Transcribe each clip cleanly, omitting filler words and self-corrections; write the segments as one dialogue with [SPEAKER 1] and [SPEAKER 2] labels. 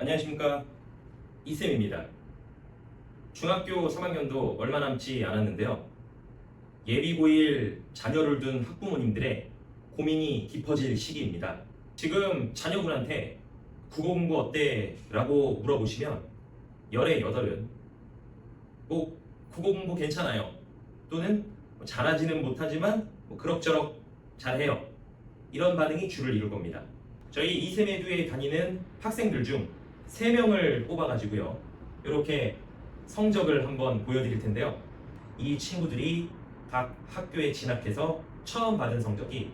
[SPEAKER 1] 안녕하십니까, 이쌤입니다. 중학교 3학년도 얼마 남지 않았는데요. 예비고1 자녀를 둔 학부모님들의 고민이 깊어질 시기입니다. 지금 자녀분한테 국어 공부 어때? 라고 물어보시면 열의 여덟은 꼭 국어 공부 괜찮아요, 또는 잘하지는 못하지만 그럭저럭 잘해요, 이런 반응이 주를 이룰 겁니다. 저희 이세메두에 다니는 학생들 중 3명을 뽑아가지고요, 이렇게 성적을 한번 보여드릴 텐데요. 이 친구들이 각 학교에 진학해서 처음 받은 성적이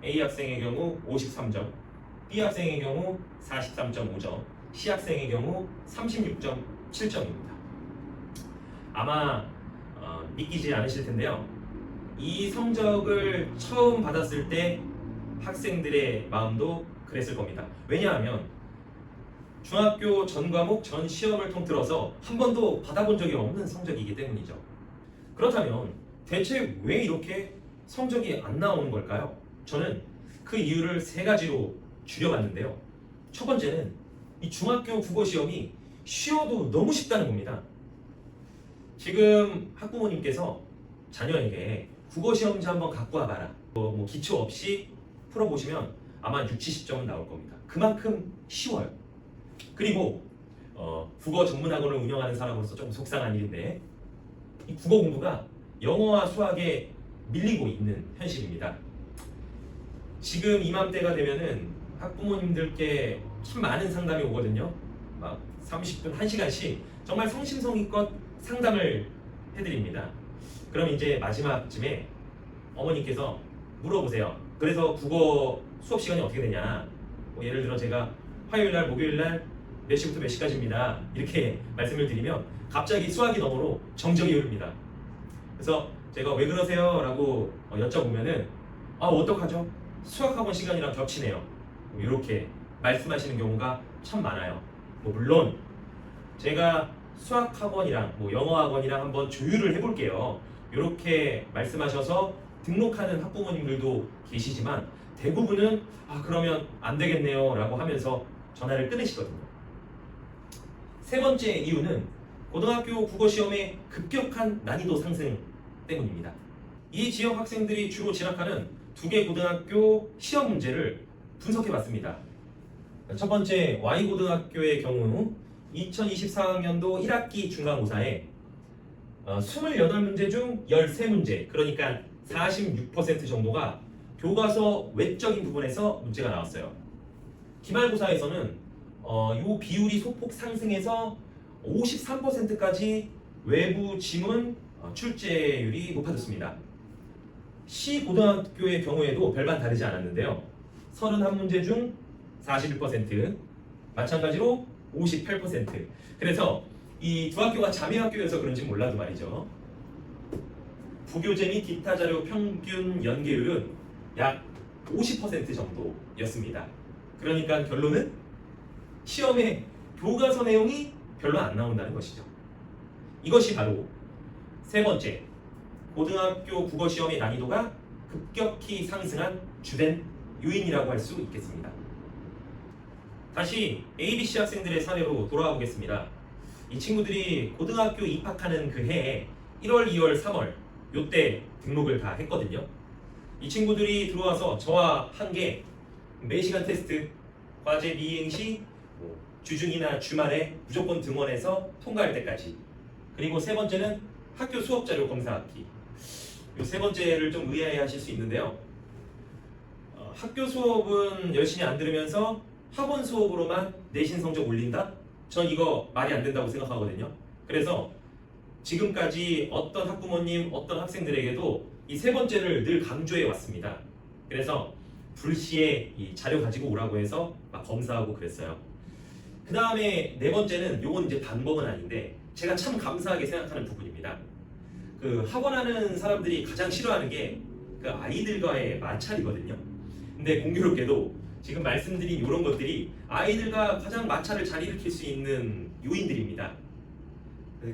[SPEAKER 1] A 학생의 경우 53점, B 학생의 경우 43.5점, C 학생의 경우 36.7점입니다. 아마 믿기지 않으실 텐데요. 이 성적을 처음 받았을 때 학생들의 마음도 그랬을 겁니다. 왜냐하면 중학교 전 과목 전 시험을 통틀어서 한 번도 받아본 적이 없는 성적이기 때문이죠. 그렇다면 대체 왜 이렇게 성적이 안 나오는 걸까요? 저는 그 이유를 3가지로 줄여봤는데요. 첫 번째는 이 중학교 국어 시험이 쉬워도 너무 쉽다는 겁니다. 지금 학부모님께서 자녀에게 국어 시험지 한번 갖고 와봐라, 기초 없이 풀어보시면 아마 60, 70점은 나올 겁니다. 그만큼 쉬워요. 그리고 국어 전문학원을 운영하는 사람으로서 좀 속상한 일인데, 이 국어 공부가 영어와 수학에 밀리고 있는 현실입니다. 지금 이맘때가 되면은 학부모님들께 참 많은 상담이 오거든요. 막 30분, 1시간씩 정말 성심성의껏 상담을 해드립니다. 그럼 이제 마지막쯤에 어머니께서 물어보세요. 그래서 국어 수업 시간이 어떻게 되냐? 예를 들어 제가 화요일날, 목요일날 몇 시부터 몇 시까지입니다, 이렇게 말씀을 드리면 갑자기 수학이 너머로 정적이 흐릅니다. 그래서 제가 왜 그러세요? 라고 여쭤보면은 어떡하죠? 수학학원 시간이랑 겹치네요, 이렇게 말씀하시는 경우가 참 많아요. 물론 제가 수학학원이랑 영어학원이랑 한번 조율을 해볼게요, 이렇게 말씀하셔서 등록하는 학부모님들도 계시지만 대부분은 그러면 안 되겠네요 라고 하면서 전화를 끊으시거든요. 3번째 이유는 고등학교 국어시험의 급격한 난이도 상승 때문입니다. 이 지역 학생들이 주로 진학하는 2개 고등학교 시험 문제를 분석해봤습니다. 첫 번째 Y고등학교의 경우 2024학년도 1학기 중간고사에 28문제 중 13문제, 그러니까 46% 정도가 교과서 외적인 부분에서 문제가 나왔어요. 기말고사에서는 이 비율이 소폭 상승해서 53%까지 외부 지문 출제율이 높아졌습니다. C 고등학교의 경우에도 별반 다르지 않았는데요. 31문제 중 41%, 마찬가지로 58%. 그래서 이 두 학교가 자매 학교여서 그런지 몰라도 말이죠, 부교재 및 기타 자료 평균 연계율은 약 50% 정도였습니다. 그러니까 결론은 시험에 교과서 내용이 별로 안 나온다는 것이죠. 이것이 바로 3번째, 고등학교 국어시험의 난이도가 급격히 상승한 주된 요인이라고 할 수 있겠습니다. 다시 ABC 학생들의 사례로 돌아가 보겠습니다. 이 친구들이 고등학교 입학하는 그 해에 1월, 2월, 3월 요때 등록을 다 했거든요. 이 친구들이 들어와서 저와 한개 매시간 테스트, 과제 미행 시 주중이나 주말에 무조건 등원해서 통과할 때까지, 그리고 3번째는 학교 수업자료 검사하기. 이 3번째를 좀 의아해 하실 수 있는데요. 학교 수업은 열심히 안 들으면서 학원 수업으로만 내신 성적 올린다? 전 이거 말이 안 된다고 생각하거든요. 그래서 지금까지 어떤 학부모님, 어떤 학생들에게도 이 3번째를 늘 강조해 왔습니다. 그래서 불시에 이 자료 가지고 오라고 해서 막 검사하고 그랬어요. 그 다음에 4번째는 요건 이제 반복은 아닌데 제가 참 감사하게 생각하는 부분입니다. 그 학원하는 사람들이 가장 싫어하는 게 그 아이들과의 마찰이거든요. 근데 공교롭게도 지금 말씀드린 이런 것들이 아이들과 가장 마찰을 잘 일으킬 수 있는 요인들입니다.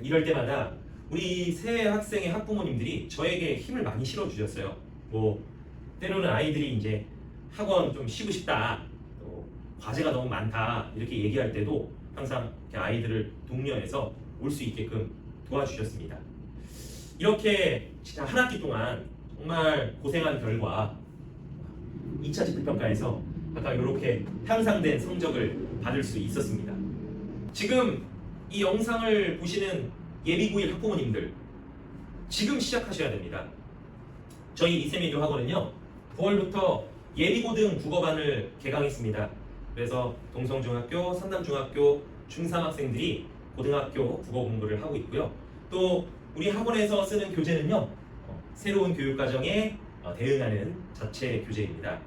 [SPEAKER 1] 이럴 때마다 우리 새 학생의 학부모님들이 저에게 힘을 많이 실어주셨어요. 때로는 아이들이 이제 학원 좀 쉬고 싶다, 과제가 너무 많다 이렇게 얘기할 때도 항상 이렇게 아이들을 독려해서 올 수 있게끔 도와주셨습니다. 이렇게 진짜 한 학기 동안 정말 고생한 결과 2차 집필평가에서 아까 이렇게 향상된 성적을 받을 수 있었습니다. 지금 이 영상을 보시는 예비9일 학부모님들 지금 시작하셔야 됩니다. 저희 이세미교 학원은요 9월부터 예비고등 국어반을 개강했습니다. 그래서 동성중학교, 선남중학교 중3 학생들이 고등학교 국어 공부를 하고 있고요. 또 우리 학원에서 쓰는 교재는요 새로운 교육과정에 대응하는 자체 교재입니다.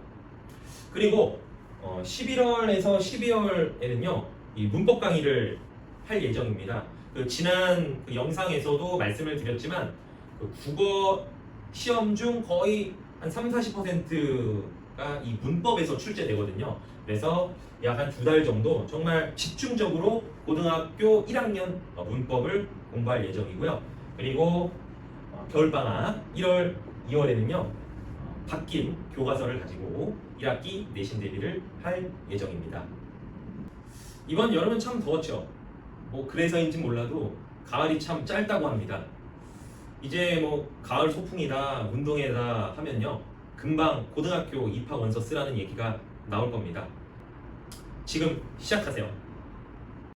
[SPEAKER 1] 그리고 11월에서 12월에는요 이 문법 강의를 할 예정입니다. 지난 영상에서도 말씀을 드렸지만 국어 시험 중 거의 한 30-40%가 이 문법에서 출제되거든요. 그래서 약 한 2달 정도 정말 집중적으로 고등학교 1학년 문법을 공부할 예정이고요. 그리고 겨울방학 1월, 2월에는요 바뀐 교과서를 가지고 1학기 내신 대비를 할 예정입니다. 이번 여름은 참 더웠죠. 뭐 그래서인지 몰라도 가을이 참 짧다고 합니다. 이제 뭐 가을 소풍이다 운동회다 하면요 금방 고등학교 입학 원서 쓰라는 얘기가 나올 겁니다. 지금 시작하세요.